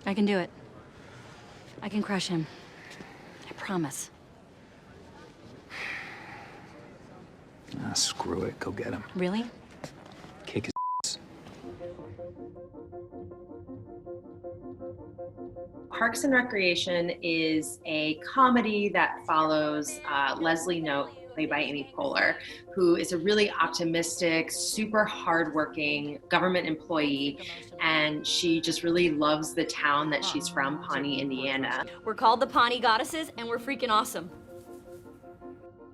I can do it. I can crush him. I promise. Ah, screw it. Go get him. Really? Kick his ass. Parks and Recreation is a comedy that follows Leslie Knope, played by Amy Poehler, who is a really optimistic, super hardworking government employee, and she just really loves the town that she's from, Pawnee, Indiana. We're called the Pawnee Goddesses, and we're freaking awesome.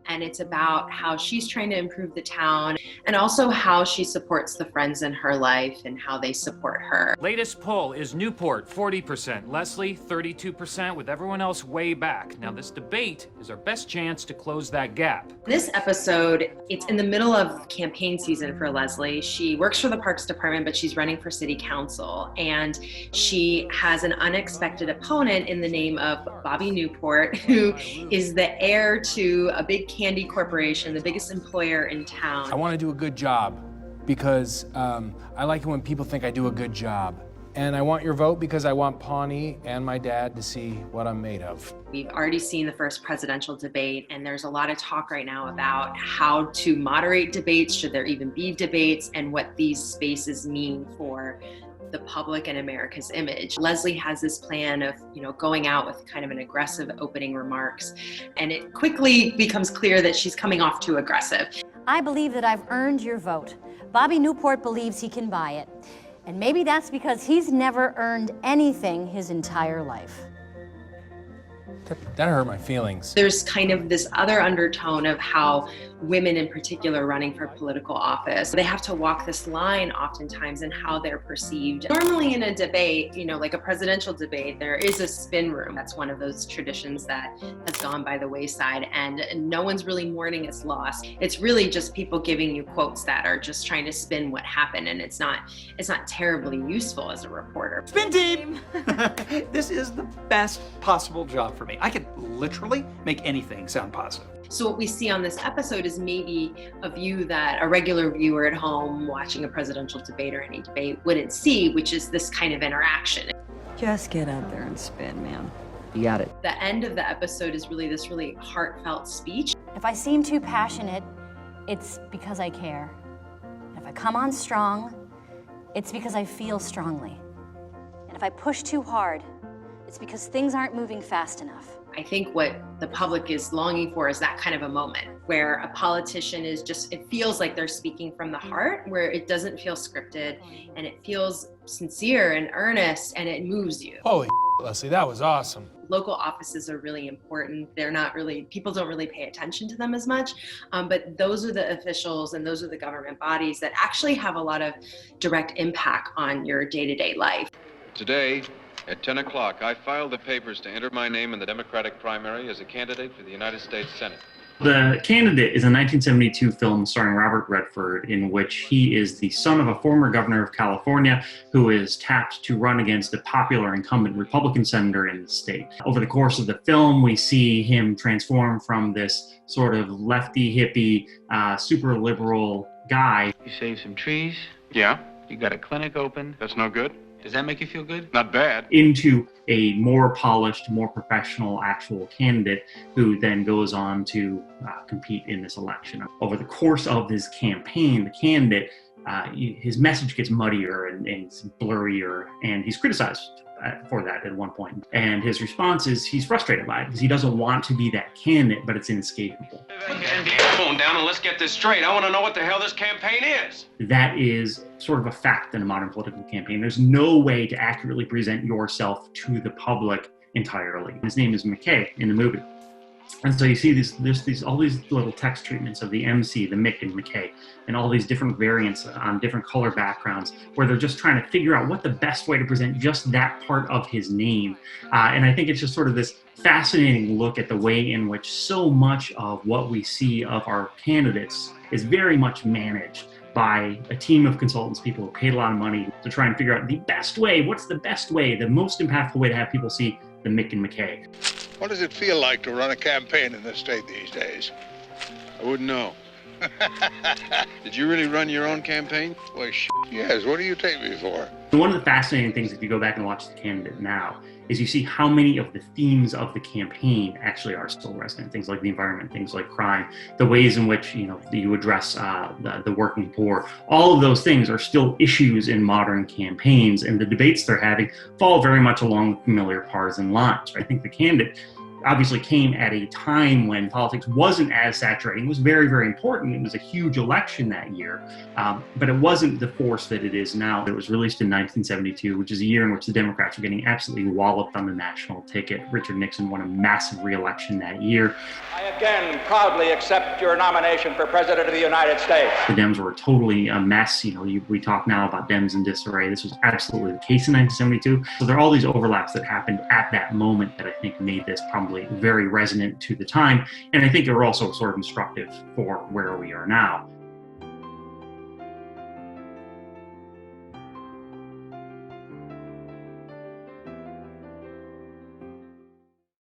And it's about how she's trying to improve the town and also how she supports the friends in her life and how they support her. Latest poll is Newport 40%, Leslie 32%, with everyone else way back. Now this debate is our best chance to close that gap. This episode, it's in the middle of campaign season for Leslie. She works for the Parks Department, but she's running for city council. And she has an unexpected opponent in the name of Bobby Newport, who is the heir to a big candy corporation, the biggest employer in town. I want to do a good job because I like it when people think I do a good job. And I want your vote because I want Pawnee and my dad to see what I'm made of. We've already seen the first presidential debate, and there's a lot of talk right now about how to moderate debates, should there even be debates, and what these spaces mean for the public and America's image. Leslie has this plan of, going out with kind of an aggressive opening remarks, and it quickly becomes clear that she's coming off too aggressive. I believe that I've earned your vote. Bobby Newport believes he can buy it. And maybe that's because he's never earned anything his entire life. That hurt my feelings. There's kind of this other undertone of how women in particular running for political office, they have to walk this line oftentimes in how they're perceived. Normally in a debate, like a presidential debate, there is a spin room. That's one of those traditions that has gone by the wayside, and no one's really mourning its loss. It's really just people giving you quotes that are just trying to spin what happened, and it's not terribly useful as a reporter. Spin team! This is the best possible job for me. I could literally make anything sound positive. So what we see on this episode is maybe a view that a regular viewer at home watching a presidential debate or any debate wouldn't see, which is this kind of interaction. Just get out there and spin, man. You got it. The end of the episode is really this really heartfelt speech. If I seem too passionate, it's because I care. And if I come on strong, it's because I feel strongly. And if I push too hard, it's because things aren't moving fast enough. I think what the public is longing for is that kind of a moment where a politician is it feels like they're speaking from the heart, where it doesn't feel scripted and it feels sincere and earnest and it moves you. Holy Leslie, that was awesome. Local offices are really important. People don't really pay attention to them as much, but those are the officials and those are the government bodies that actually have a lot of direct impact on your day-to-day life. Today, at 10 o'clock, I filed the papers to enter my name in the Democratic primary as a candidate for the United States Senate. The Candidate is a 1972 film starring Robert Redford, in which he is the son of a former governor of California who is tapped to run against a popular incumbent Republican senator in the state. Over the course of the film, we see him transform from this sort of lefty, hippie, super liberal guy. You saved some trees. Yeah? You got a clinic open. That's no good? Does that make you feel good? Not bad. Into a more polished, more professional actual candidate who then goes on to compete in this election. Over the course of his campaign, the candidate, his message gets muddier and blurrier, and he's criticized for that at one point. And his response is he's frustrated by it because he doesn't want to be that candidate, but it's inescapable. Put the phone down and let's get this straight. I want to know what the hell this campaign is. That is sort of a fact in a modern political campaign. There's no way to accurately present yourself to the public entirely. His name is McKay in the movie. And so you see all these little text treatments of the MC, the Mick and McKay, and all these different variants on different color backgrounds where they're just trying to figure out what the best way to present just that part of his name. And I think it's just sort of this fascinating look at the way in which so much of what we see of our candidates is very much managed by a team of consultants, people who paid a lot of money to try and figure out the best way, what's the best way, the most impactful way to have people see the Mick and McKay. What does it feel like to run a campaign in this state these days? I wouldn't know. Did you really run your own campaign? Well, yes. What do you take me for? One of the fascinating things, if you go back and watch The Candidate now, is you see how many of the themes of the campaign actually are still resonant. Things like the environment, things like crime, the ways in which you address the working poor. All of those things are still issues in modern campaigns, and the debates they're having fall very much along familiar partisan lines. I think The Candidate obviously came at a time when politics wasn't as saturating. It was very, very important. It was a huge election that year, but it wasn't the force that it is now. It was released in 1972, which is a year in which the Democrats were getting absolutely walloped on the national ticket. Richard Nixon won a massive re-election that year. I again proudly accept your nomination for President of the United States. The Dems were totally a mess. We talk now about Dems in disarray. This was absolutely the case in 1972. So there are all these overlaps that happened at that moment that I think made this probably very resonant to the time. And I think they were also sort of instructive for where we are now.